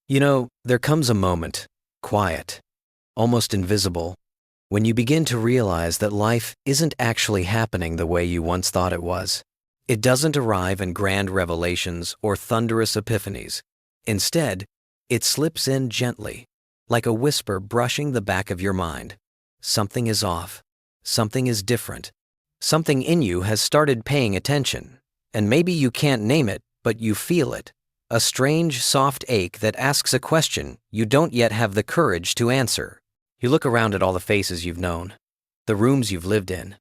There comes a moment, quiet, almost invisible, when you begin to realize that life isn't actually happening the way you once thought it was. It doesn't arrive in grand revelations or thunderous epiphanies. Instead, it slips in gently, like a whisper brushing the back of your mind. Something is off. Something is different. Something in you has started paying attention, and maybe you can't name it, but you feel it. A strange, soft ache that asks a question you don't yet have the courage to answer. You look around at all the faces you've known, the rooms you've lived in,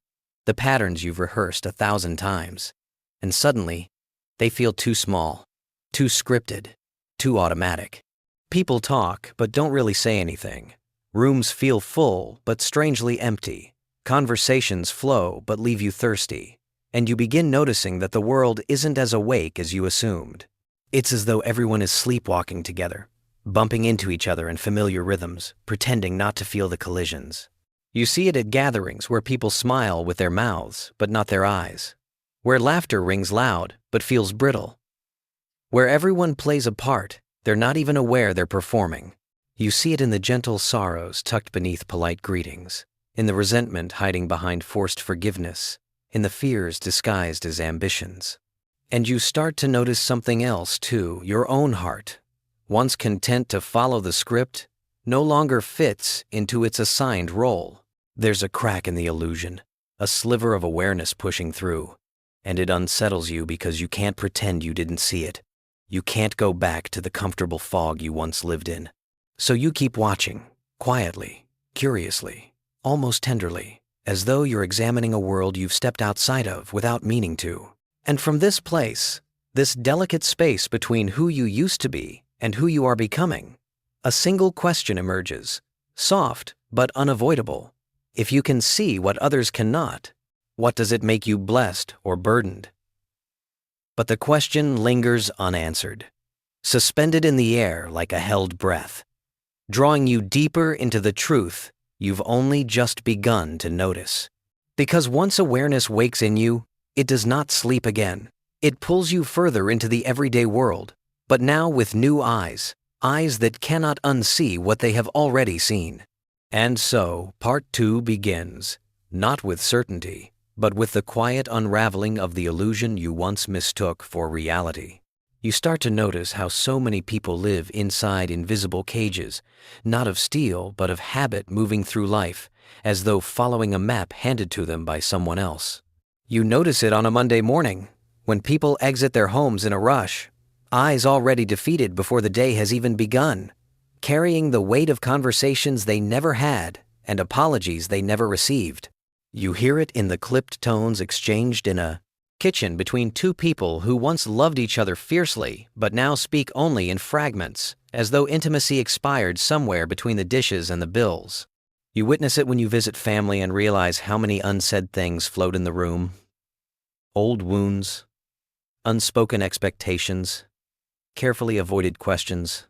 the patterns you've rehearsed 1,000 times, and suddenly, they feel too small, too scripted, too automatic. People talk, but don't really say anything. Rooms feel full, but strangely empty. Conversations flow, but leave you thirsty. And you begin noticing that the world isn't as awake as you assumed. It's as though everyone is sleepwalking together, bumping into each other in familiar rhythms, pretending not to feel the collisions. You see it at gatherings where people smile with their mouths, but not their eyes. Where laughter rings loud, but feels brittle. Where everyone plays a part, they're not even aware they're performing. You see it in the gentle sorrows tucked beneath polite greetings, in the resentment hiding behind forced forgiveness, in the fears disguised as ambitions. And you start to notice something else too, your own heart. Once content to follow the script, no longer fits into its assigned role. There's a crack in the illusion, a sliver of awareness pushing through, and it unsettles you because you can't pretend you didn't see it. You can't go back to the comfortable fog you once lived in. So you keep watching, quietly, curiously, almost tenderly, as though you're examining a world you've stepped outside of without meaning to. And from this place, this delicate space between who you used to be and who you are becoming, a single question emerges, soft but unavoidable. If you can see what others cannot, what does it make you blessed or burdened? But the question lingers unanswered, suspended in the air like a held breath, drawing you deeper into the truth you've only just begun to notice. Because once awareness wakes in you, it does not sleep again. It pulls you further into the everyday world, but now with new eyes, eyes that cannot unsee what they have already seen. And so, part 2 begins, not with certainty, but with the quiet unraveling of the illusion you once mistook for reality. You start to notice how so many people live inside invisible cages, not of steel, but of habit moving through life, as though following a map handed to them by someone else. You notice it on a Monday morning, when people exit their homes in a rush, eyes already defeated before the day has even begun, carrying the weight of conversations they never had and apologies they never received. You hear it in the clipped tones exchanged in a kitchen between two people who once loved each other fiercely but now speak only in fragments, as though intimacy expired somewhere between the dishes and the bills. You witness it when you visit family and realize how many unsaid things float in the room. Old wounds, unspoken expectations, carefully avoided questions,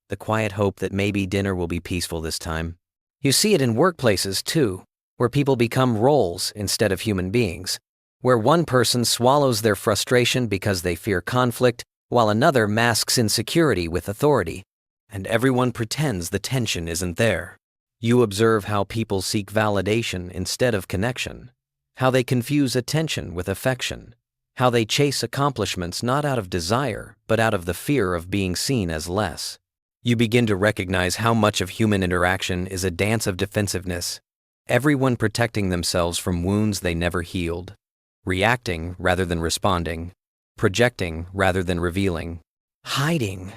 the quiet hope that maybe dinner will be peaceful this time. You see it in workplaces too, where people become roles instead of human beings, where one person swallows their frustration because they fear conflict, while another masks insecurity with authority, and everyone pretends the tension isn't there. You observe how people seek validation instead of connection, how they confuse attention with affection, how they chase accomplishments not out of desire, but out of the fear of being seen as less. You begin to recognize how much of human interaction is a dance of defensiveness, everyone protecting themselves from wounds they never healed, reacting rather than responding, projecting rather than revealing, hiding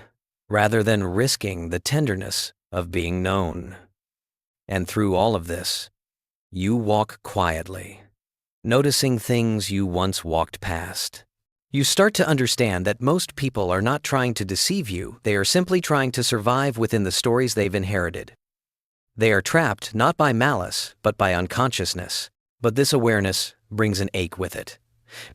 rather than risking the tenderness of being known. And through all of this, you walk quietly, noticing things you once walked past. You start to understand that most people are not trying to deceive you, they are simply trying to survive within the stories they've inherited. They are trapped not by malice, but by unconsciousness. But this awareness brings an ache with it,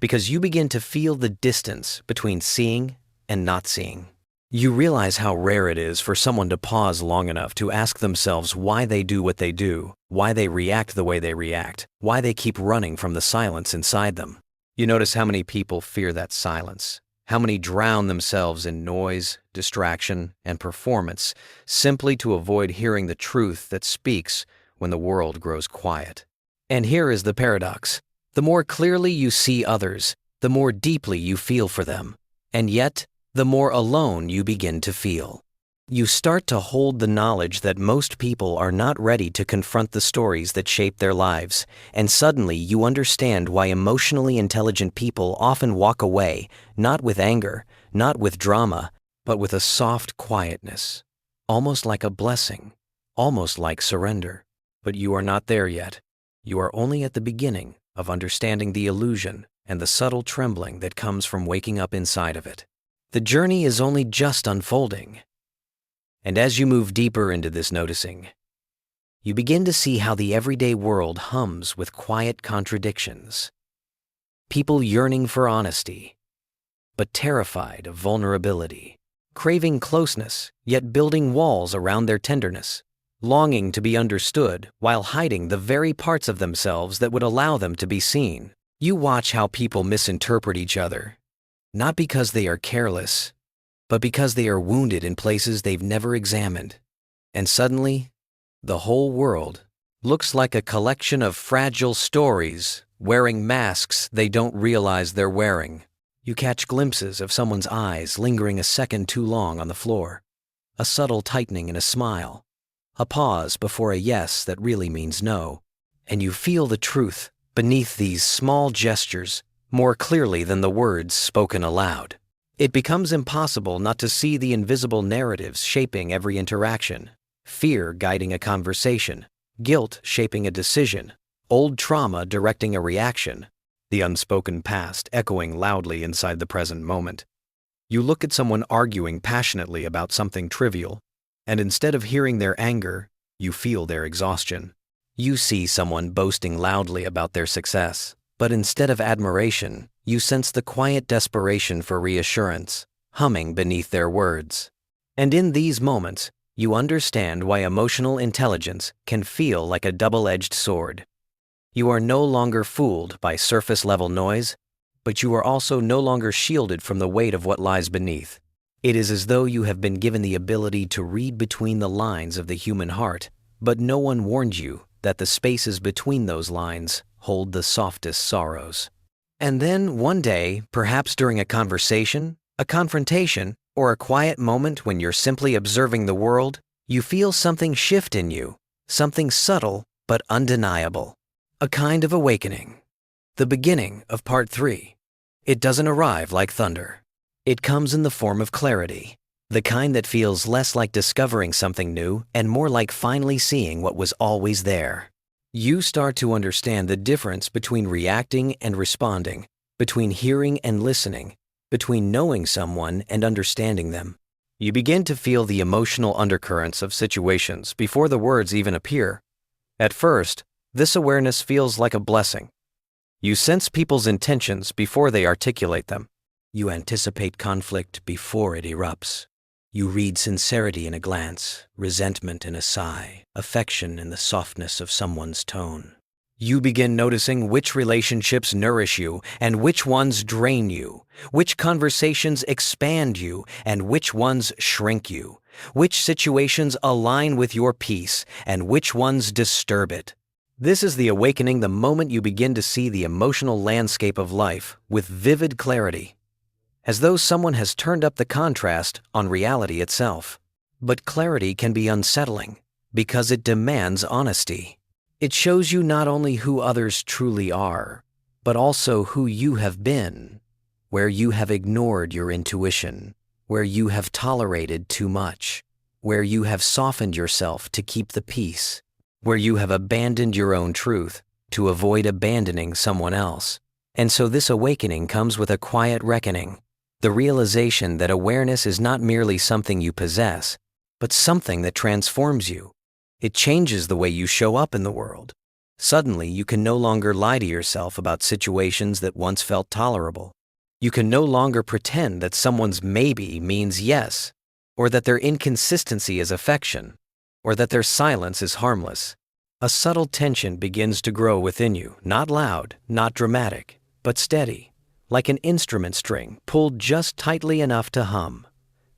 because you begin to feel the distance between seeing and not seeing. You realize how rare it is for someone to pause long enough to ask themselves why they do what they do, why they react the way they react, why they keep running from the silence inside them. You notice how many people fear that silence, How many drown themselves in noise, distraction, and performance simply to avoid hearing the truth that speaks when the world grows quiet? And here is the paradox. The more clearly you see others, the more deeply you feel for them. And yet, the more alone you begin to feel. You start to hold the knowledge that most people are not ready to confront the stories that shape their lives, and suddenly you understand why emotionally intelligent people often walk away, not with anger, not with drama, but with a soft quietness, almost like a blessing, almost like surrender. But you are not there yet. You are only at the beginning of understanding the illusion and the subtle trembling that comes from waking up inside of it. The journey is only just unfolding. And as you move deeper into this noticing, you begin to see how the everyday world hums with quiet contradictions. People yearning for honesty, but terrified of vulnerability, craving closeness, yet building walls around their tenderness, longing to be understood while hiding the very parts of themselves that would allow them to be seen. You watch how people misinterpret each other, not because they are careless, but because they are wounded in places they've never examined. And suddenly, the whole world looks like a collection of fragile stories wearing masks they don't realize they're wearing. You catch glimpses of someone's eyes lingering a second too long on the floor, a subtle tightening in a smile, a pause before a yes that really means no, and you feel the truth beneath these small gestures more clearly than the words spoken aloud. It becomes impossible not to see the invisible narratives shaping every interaction, fear guiding a conversation, guilt shaping a decision, old trauma directing a reaction, the unspoken past echoing loudly inside the present moment. You look at someone arguing passionately about something trivial, and instead of hearing their anger, you feel their exhaustion. You see someone boasting loudly about their success, but instead of admiration, you sense the quiet desperation for reassurance, humming beneath their words. And in these moments, you understand why emotional intelligence can feel like a double-edged sword. You are no longer fooled by surface-level noise, but you are also no longer shielded from the weight of what lies beneath. It is as though you have been given the ability to read between the lines of the human heart, but no one warned you that the spaces between those lines hold the softest sorrows. And then one day, perhaps during a conversation, a confrontation, or a quiet moment when you're simply observing the world, you feel something shift in you, something subtle but undeniable, a kind of awakening. The beginning of part 3. It doesn't arrive like thunder. It comes in the form of clarity, the kind that feels less like discovering something new and more like finally seeing what was always there. You start to understand the difference between reacting and responding, between hearing and listening, between knowing someone and understanding them. You begin to feel the emotional undercurrents of situations before the words even appear. At first, this awareness feels like a blessing. You sense people's intentions before they articulate them. You anticipate conflict before it erupts. You read sincerity in a glance, resentment in a sigh, affection in the softness of someone's tone. You begin noticing which relationships nourish you and which ones drain you, which conversations expand you and which ones shrink you, which situations align with your peace and which ones disturb it. This is the awakening the moment you begin to see the emotional landscape of life with vivid clarity, as though someone has turned up the contrast on reality itself. But clarity can be unsettling because it demands honesty. It shows you not only who others truly are, but also who you have been, where you have ignored your intuition, where you have tolerated too much, where you have softened yourself to keep the peace, where you have abandoned your own truth to avoid abandoning someone else. And so this awakening comes with a quiet reckoning, the realization that awareness is not merely something you possess, but something that transforms you. It changes the way you show up in the world. Suddenly, you can no longer lie to yourself about situations that once felt tolerable. You can no longer pretend that someone's maybe means yes, or that their inconsistency is affection, or that their silence is harmless. A subtle tension begins to grow within you, not loud, not dramatic, but steady, like an instrument string pulled just tightly enough to hum.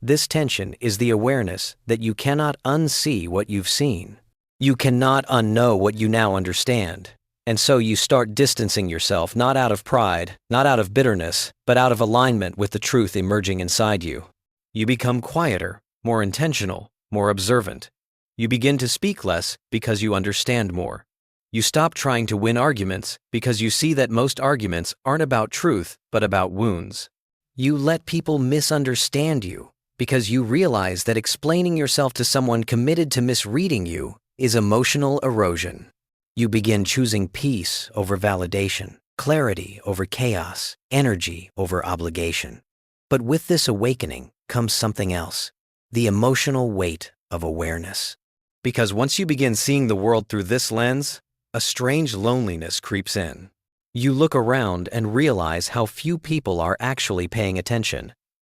This tension is the awareness that you cannot unsee what you've seen. You cannot unknow what you now understand. And so you start distancing yourself, not out of pride, not out of bitterness, but out of alignment with the truth emerging inside you. You become quieter, more intentional, more observant. You begin to speak less because you understand more. You stop trying to win arguments because you see that most arguments aren't about truth, but about wounds. You let people misunderstand you because you realize that explaining yourself to someone committed to misreading you is emotional erosion. You begin choosing peace over validation, clarity over chaos, energy over obligation. But with this awakening comes something else, the emotional weight of awareness. Because once you begin seeing the world through this lens, a strange loneliness creeps in. You look around and realize how few people are actually paying attention,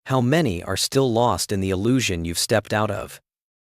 how many are still lost in the illusion you've stepped out of.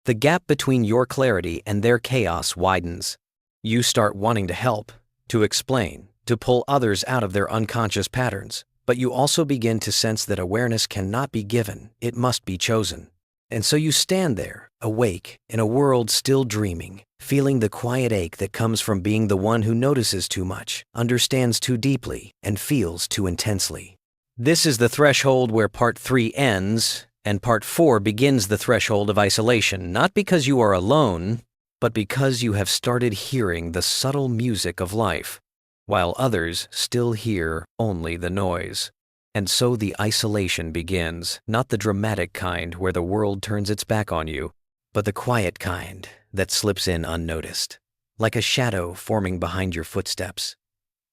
The gap between your clarity and their chaos widens. You start wanting to help, to explain, to pull others out of their unconscious patterns, but you also begin to sense that awareness cannot be given, it must be chosen. And so you stand there, awake, in a world still dreaming, feeling the quiet ache that comes from being the one who notices too much, understands too deeply, and feels too intensely. This is the threshold where Part 3 ends, and Part 4 begins the threshold of isolation, not because you are alone, but because you have started hearing the subtle music of life, while others still hear only the noise. And so the isolation begins, not the dramatic kind where the world turns its back on you, but the quiet kind that slips in unnoticed, like a shadow forming behind your footsteps,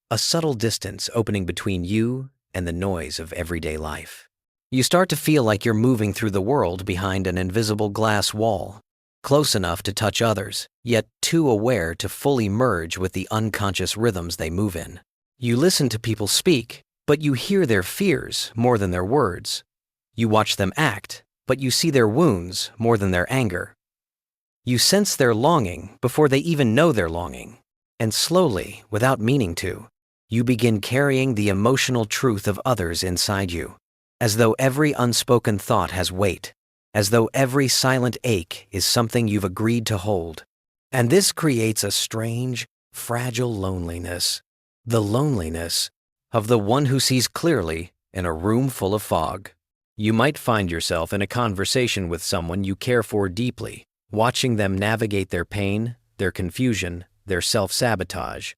a subtle distance opening between you and the noise of everyday life. You start to feel like you're moving through the world behind an invisible glass wall, close enough to touch others, yet too aware to fully merge with the unconscious rhythms they move in. You listen to people speak, but you hear their fears more than their words. You watch them act, but you see their wounds more than their anger. You sense their longing before they even know they're longing. And slowly, without meaning to, you begin carrying the emotional truth of others inside you, as though every unspoken thought has weight, as though every silent ache is something you've agreed to hold. And this creates a strange, fragile loneliness, the loneliness of the one who sees clearly in a room full of fog. You might find yourself in a conversation with someone you care for deeply, watching them navigate their pain, their confusion, their self-sabotage,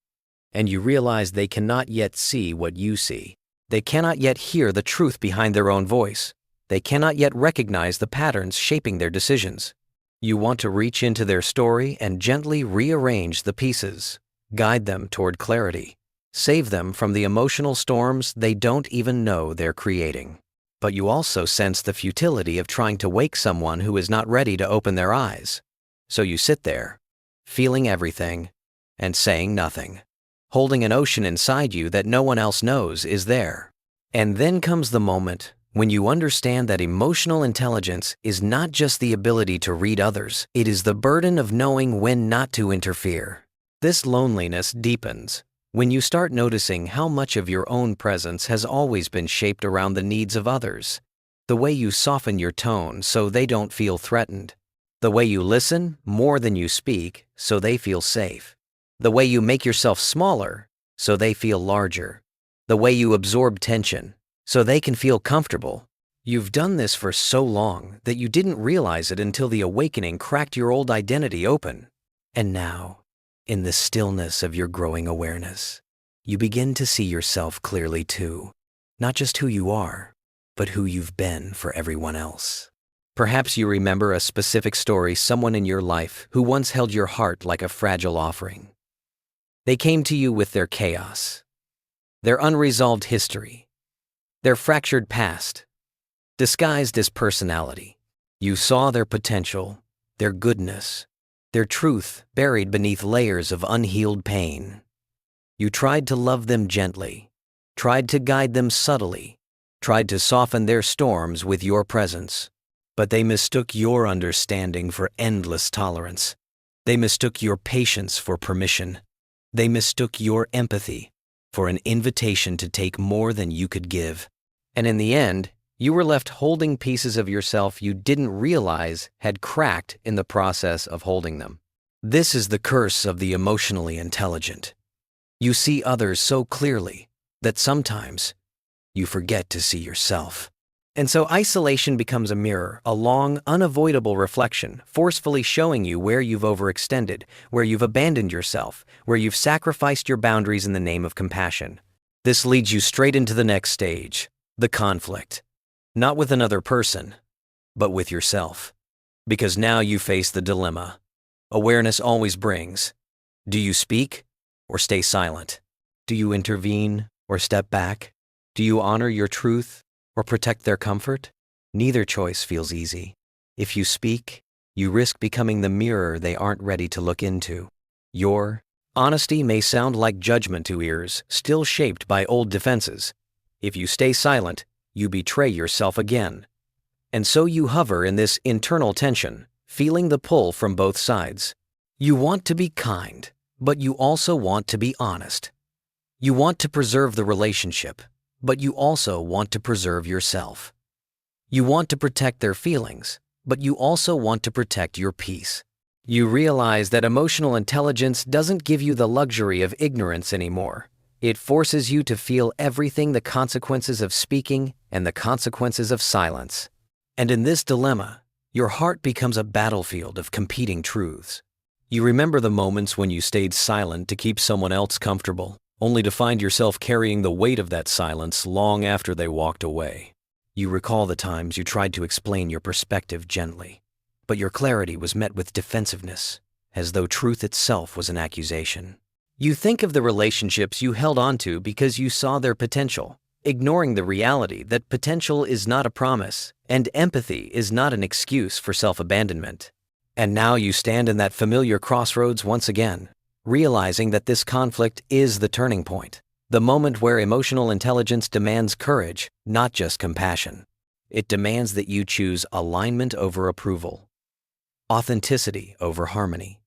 and you realize they cannot yet see what you see. They cannot yet hear the truth behind their own voice. They cannot yet recognize the patterns shaping their decisions. You want to reach into their story and gently rearrange the pieces, guide them toward clarity, save them from the emotional storms they don't even know they're creating. But you also sense the futility of trying to wake someone who is not ready to open their eyes. So you sit there, feeling everything and saying nothing, holding an ocean inside you that no one else knows is there. And then comes the moment when you understand that emotional intelligence is not just the ability to read others, it is the burden of knowing when not to interfere. This loneliness deepens when you start noticing how much of your own presence has always been shaped around the needs of others, the way you soften your tone so they don't feel threatened, the way you listen more than you speak so they feel safe, the way you make yourself smaller so they feel larger, the way you absorb tension so they can feel comfortable. You've done this for so long that you didn't realize it until the awakening cracked your old identity open. And now, in the stillness of your growing awareness, you begin to see yourself clearly too, not just who you are, but who you've been for everyone else. Perhaps you remember a specific story, someone in your life who once held your heart like a fragile offering. They came to you with their chaos, their unresolved history, their fractured past, disguised as personality. You saw their potential, their goodness, their truth buried beneath layers of unhealed pain. You tried to love them gently, tried to guide them subtly, tried to soften their storms with your presence. But they mistook your understanding for endless tolerance. They mistook your patience for permission. They mistook your empathy for an invitation to take more than you could give. And in the end, you were left holding pieces of yourself you didn't realize had cracked in the process of holding them. This is the curse of the emotionally intelligent. You see others so clearly that sometimes you forget to see yourself. And so isolation becomes a mirror, a long, unavoidable reflection, forcefully showing you where you've overextended, where you've abandoned yourself, where you've sacrificed your boundaries in the name of compassion. This leads you straight into the next stage, the conflict. Not with another person, but with yourself. Because now you face the dilemma awareness always brings. Do you speak or stay silent? Do you intervene or step back? Do you honor your truth or protect their comfort? Neither choice feels easy. If you speak, you risk becoming the mirror they aren't ready to look into. Your honesty may sound like judgment to ears still shaped by old defenses. If you stay silent, you betray yourself again. And so you hover in this internal tension, feeling the pull from both sides. You want to be kind, but you also want to be honest. You want to preserve the relationship, but you also want to preserve yourself. You want to protect their feelings, but you also want to protect your peace. You realize that emotional intelligence doesn't give you the luxury of ignorance anymore. It forces you to feel everything, the consequences of speaking and the consequences of silence. And in this dilemma, your heart becomes a battlefield of competing truths. You remember the moments when you stayed silent to keep someone else comfortable, only to find yourself carrying the weight of that silence long after they walked away. You recall the times you tried to explain your perspective gently, but your clarity was met with defensiveness, as though truth itself was an accusation. You think of the relationships you held onto because you saw their potential, ignoring the reality that potential is not a promise and empathy is not an excuse for self-abandonment. And now you stand in that familiar crossroads once again, realizing that this conflict is the turning point, the moment where emotional intelligence demands courage, not just compassion. It demands that you choose alignment over approval, authenticity over harmony,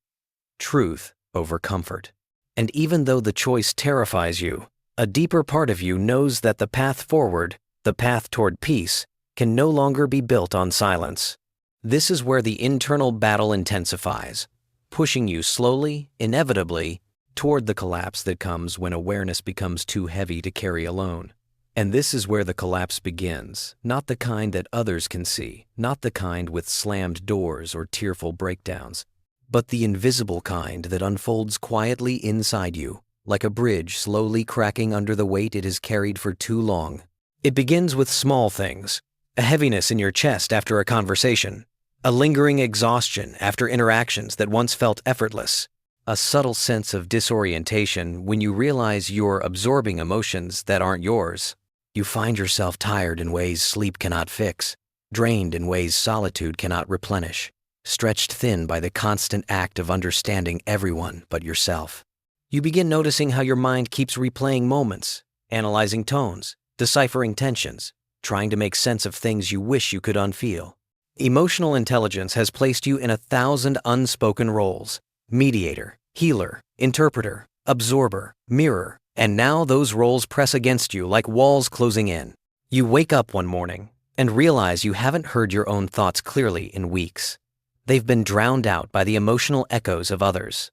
truth over comfort. And even though the choice terrifies you, a deeper part of you knows that the path forward, the path toward peace, can no longer be built on silence. This is where the internal battle intensifies, pushing you slowly, inevitably, toward the collapse that comes when awareness becomes too heavy to carry alone. And this is where the collapse begins, not the kind that others can see, not the kind with slammed doors or tearful breakdowns, but the invisible kind that unfolds quietly inside you, like a bridge slowly cracking under the weight it has carried for too long. It begins with small things, a heaviness in your chest after a conversation, a lingering exhaustion after interactions that once felt effortless, a subtle sense of disorientation when you realize you're absorbing emotions that aren't yours. You find yourself tired in ways sleep cannot fix, drained in ways solitude cannot replenish, stretched thin by the constant act of understanding everyone but yourself. You begin noticing how your mind keeps replaying moments, analyzing tones, deciphering tensions, trying to make sense of things you wish you could unfeel. Emotional intelligence has placed you in 1,000 unspoken roles: mediator, healer, interpreter, absorber, mirror, and now those roles press against you like walls closing in. You wake up one morning and realize you haven't heard your own thoughts clearly in weeks. They've been drowned out by the emotional echoes of others.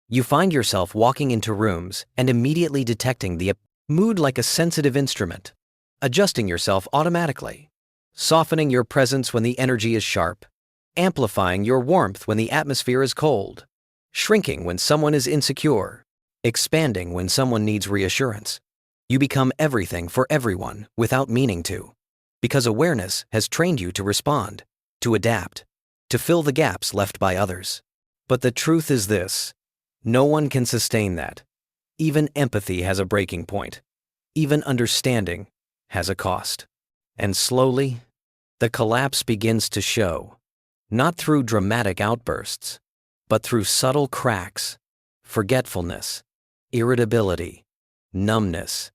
You find yourself walking into rooms and immediately detecting the mood like a sensitive instrument, adjusting yourself automatically, softening your presence when the energy is sharp, amplifying your warmth when the atmosphere is cold, shrinking when someone is insecure, expanding when someone needs reassurance. You become everything for everyone without meaning to, because awareness has trained you to respond, to adapt, to fill the gaps left by others. But the truth is this: no one can sustain that. Even empathy has a breaking point. Even understanding has a cost. And slowly, the collapse begins to show, not through dramatic outbursts, but through subtle cracks, forgetfulness, irritability, numbness,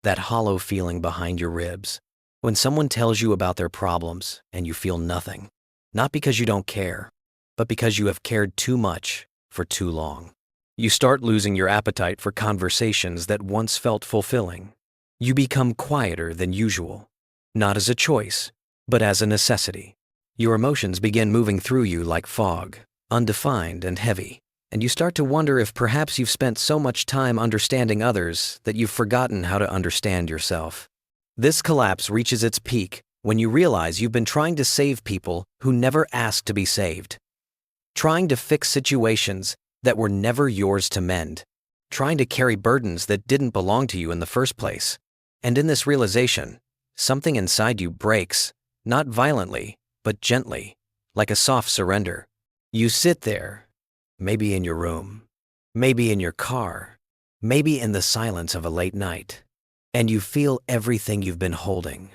that hollow feeling behind your ribs. When someone tells you about their problems and you feel nothing, not because you don't care, but because you have cared too much for too long. You start losing your appetite for conversations that once felt fulfilling. You become quieter than usual, not as a choice, but as a necessity. Your emotions begin moving through you like fog, undefined and heavy, and you start to wonder if perhaps you've spent so much time understanding others that you've forgotten how to understand yourself. This collapse reaches its peak when you realize you've been trying to save people who never asked to be saved, trying to fix situations that were never yours to mend, trying to carry burdens that didn't belong to you in the first place. And in this realization, something inside you breaks, not violently, but gently, like a soft surrender. You sit there, maybe in your room, maybe in your car, maybe in the silence of a late night, and you feel everything you've been holding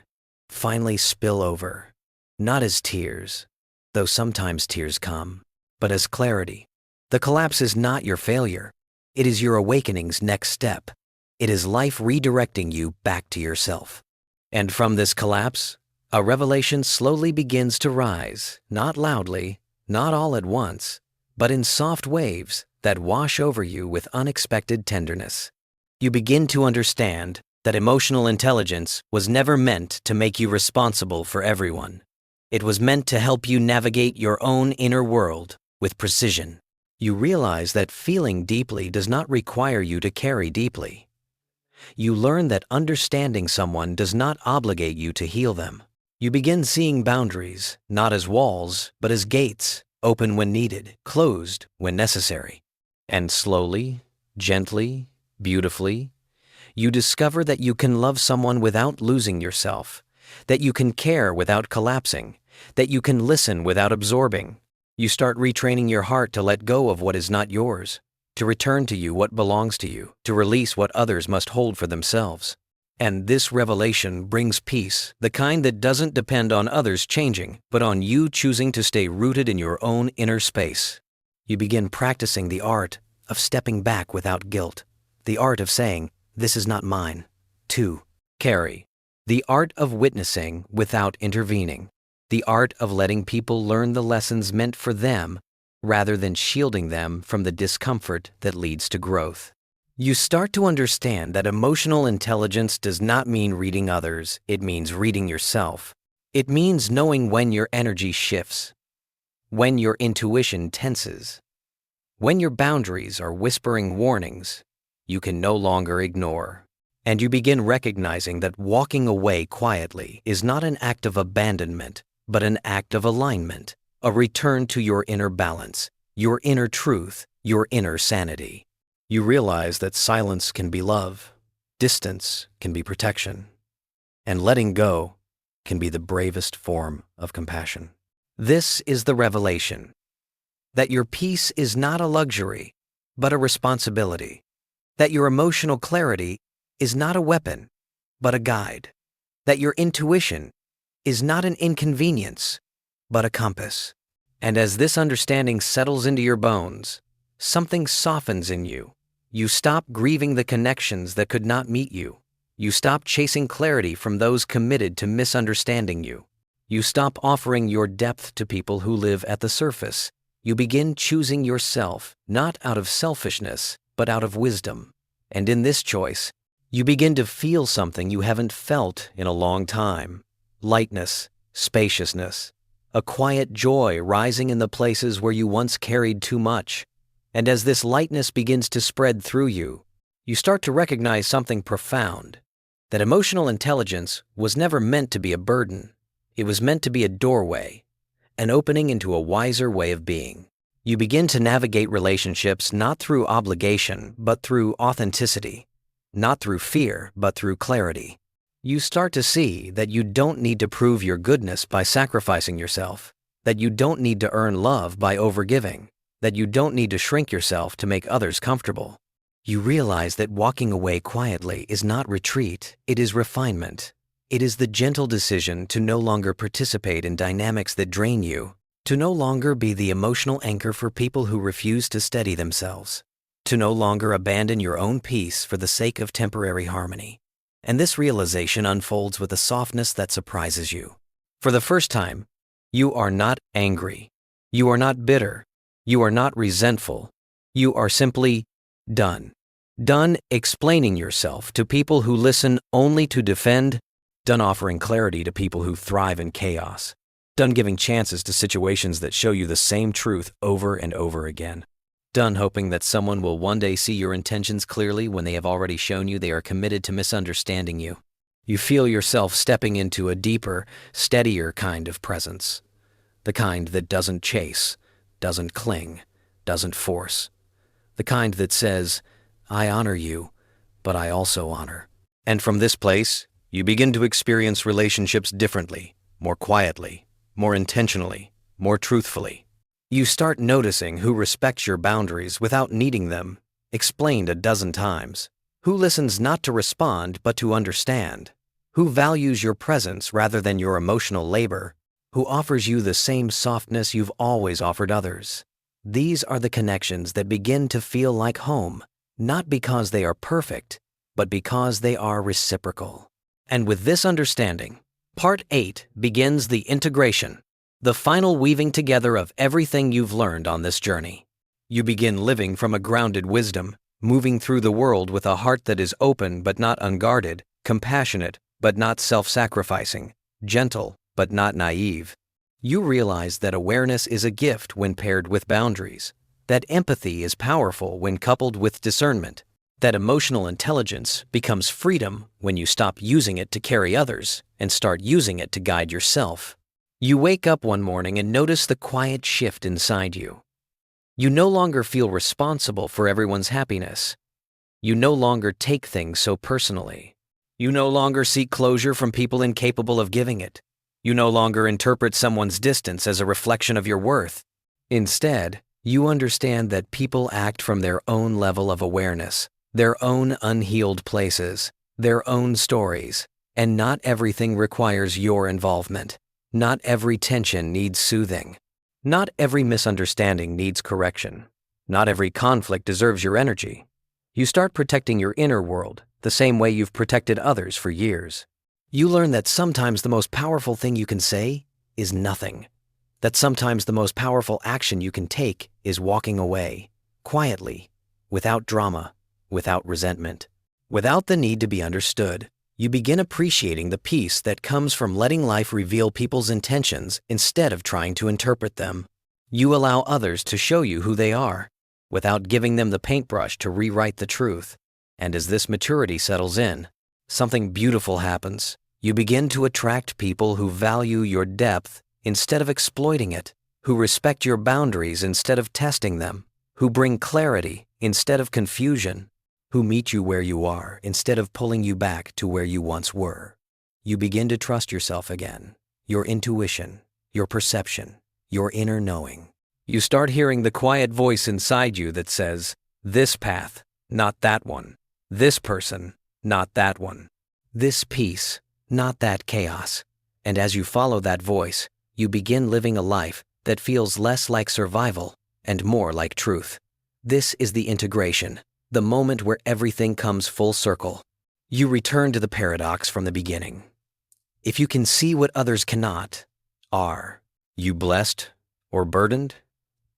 finally spill over, not as tears, though sometimes tears come, but as clarity. The collapse is not your failure. It is your awakening's next step. It is life redirecting you back to yourself. And from this collapse, a revelation slowly begins to rise, not loudly, not all at once, but in soft waves that wash over you with unexpected tenderness. You begin to understand that emotional intelligence was never meant to make you responsible for everyone. It was meant to help you navigate your own inner world with precision. You realize that feeling deeply does not require you to carry deeply. You learn that understanding someone does not obligate you to heal them. You begin seeing boundaries, not as walls, but as gates, open when needed, closed when necessary. And slowly, gently, beautifully, you discover that you can love someone without losing yourself, that you can care without collapsing, that you can listen without absorbing. You start retraining your heart to let go of what is not yours, to return to you what belongs to you, to release what others must hold for themselves. And this revelation brings peace, the kind that doesn't depend on others changing, but on you choosing to stay rooted in your own inner space. You begin practicing the art of stepping back without guilt, the art of saying, "This is not mine." 2. Carry. The art of witnessing without intervening. The art of letting people learn the lessons meant for them rather than shielding them from the discomfort that leads to growth. You start to understand that emotional intelligence does not mean reading others, it means reading yourself. It means knowing when your energy shifts, when your intuition tenses, when your boundaries are whispering warnings you can no longer ignore. And you begin recognizing that walking away quietly is not an act of abandonment, but an act of alignment, a return to your inner balance, your inner truth, your inner sanity. You realize that silence can be love, distance can be protection, and letting go can be the bravest form of compassion. This is the revelation that your peace is not a luxury, but a responsibility, that your emotional clarity is not a weapon, but a guide, that your intuition is not an inconvenience, but a compass. And as this understanding settles into your bones, something softens in you. You stop grieving the connections that could not meet you. You stop chasing clarity from those committed to misunderstanding you. You stop offering your depth to people who live at the surface. You begin choosing yourself, not out of selfishness, but out of wisdom. And in this choice, you begin to feel something you haven't felt in a long time. Lightness, spaciousness, a quiet joy rising in the places where you once carried too much. And as this lightness begins to spread through you, you start to recognize something profound, that emotional intelligence was never meant to be a burden. It was meant to be a doorway, an opening into a wiser way of being. You begin to navigate relationships not through obligation, but through authenticity, not through fear, but through clarity. You start to see that you don't need to prove your goodness by sacrificing yourself, that you don't need to earn love by overgiving, that you don't need to shrink yourself to make others comfortable. You realize that walking away quietly is not retreat, it is refinement. It is the gentle decision to no longer participate in dynamics that drain you, to no longer be the emotional anchor for people who refuse to steady themselves, to no longer abandon your own peace for the sake of temporary harmony. And this realization unfolds with a softness that surprises you. For the first time, you are not angry. You are not bitter. You are not resentful. You are simply Done. Done explaining yourself to people who listen only to defend. Done offering clarity to people who thrive in chaos. Done giving chances to situations that show you the same truth over and over again. Done hoping that someone will one day see your intentions clearly when they have already shown you they are committed to misunderstanding you. You feel yourself stepping into a deeper, steadier kind of presence. The kind that doesn't chase, doesn't cling, doesn't force. The kind that says, I honor you, but I also honor. And from this place, you begin to experience relationships differently, more quietly, more intentionally, more truthfully. You start noticing who respects your boundaries without needing them explained a dozen times, who listens not to respond but to understand, who values your presence rather than your emotional labor, who offers you the same softness you've always offered others. These are the connections that begin to feel like home, not because they are perfect, but because they are reciprocal. And with this understanding, Part 8 begins the integration, the final weaving together of everything you've learned on this journey. You begin living from a grounded wisdom, moving through the world with a heart that is open but not unguarded, compassionate but not self-sacrificing, gentle but not naive. You realize that awareness is a gift when paired with boundaries, that empathy is powerful when coupled with discernment, that emotional intelligence becomes freedom when you stop using it to carry others and start using it to guide yourself. You wake up one morning and notice the quiet shift inside you. You no longer feel responsible for everyone's happiness. You no longer take things so personally. You no longer seek closure from people incapable of giving it. You no longer interpret someone's distance as a reflection of your worth. Instead, you understand that people act from their own level of awareness, their own unhealed places, their own stories, and not everything requires your involvement. Not every tension needs soothing. Not every misunderstanding needs correction. Not every conflict deserves your energy. You start protecting your inner world the same way you've protected others for years. You learn that sometimes the most powerful thing you can say is nothing. That sometimes the most powerful action you can take is walking away, quietly, without drama, without resentment, without the need to be understood. You begin appreciating the peace that comes from letting life reveal people's intentions instead of trying to interpret them. You allow others to show you who they are, without giving them the paintbrush to rewrite the truth. And as this maturity settles in, something beautiful happens. You begin to attract people who value your depth instead of exploiting it, who respect your boundaries instead of testing them, who bring clarity instead of confusion, who meet you where you are instead of pulling you back to where you once were. You begin to trust yourself again, your intuition, your perception, your inner knowing. You start hearing the quiet voice inside you that says, this path, not that one. This person, not that one. This peace, not that chaos. And as you follow that voice, you begin living a life that feels less like survival and more like truth. This is the integration, the moment where everything comes full circle. You return to the paradox from the beginning. If you can see what others cannot, are you blessed or burdened?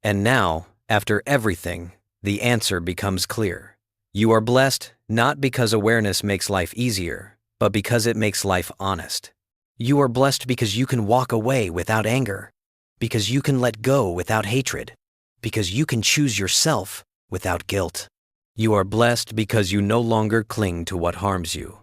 And now, after everything, the answer becomes clear. You are blessed not because awareness makes life easier, but because it makes life honest. You are blessed because you can walk away without anger, because you can let go without hatred, because you can choose yourself without guilt. You are blessed because you no longer cling to what harms you,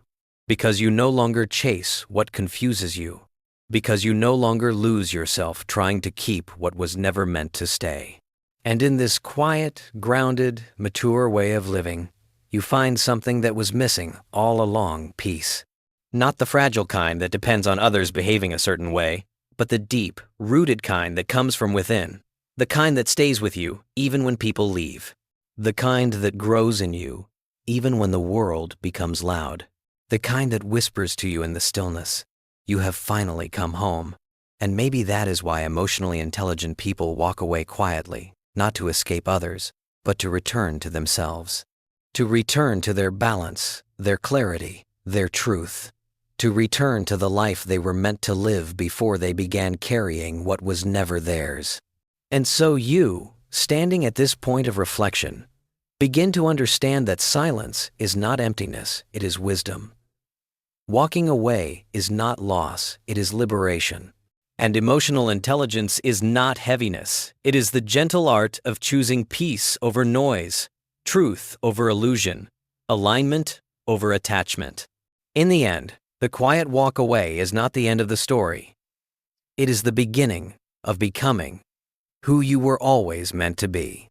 because you no longer chase what confuses you, because you no longer lose yourself trying to keep what was never meant to stay. And in this quiet, grounded, mature way of living, you find something that was missing all along: peace. Not the fragile kind that depends on others behaving a certain way, but the deep, rooted kind that comes from within, the kind that stays with you even when people leave, the kind that grows in you even when the world becomes loud, the kind that whispers to you in the stillness, you have finally come home. And maybe that is why emotionally intelligent people walk away quietly, not to escape others, but to return to themselves, to return to their balance, their clarity, their truth, to return to the life they were meant to live before they began carrying what was never theirs. And so you, standing at this point of reflection, Begin to understand that silence is not emptiness, it is wisdom. Walking away is not loss, it is liberation. And emotional intelligence is not heaviness, it is the gentle art of choosing peace over noise, truth over illusion, alignment over attachment. In the end, the quiet walk away is not the end of the story. It is the beginning of becoming who you were always meant to be.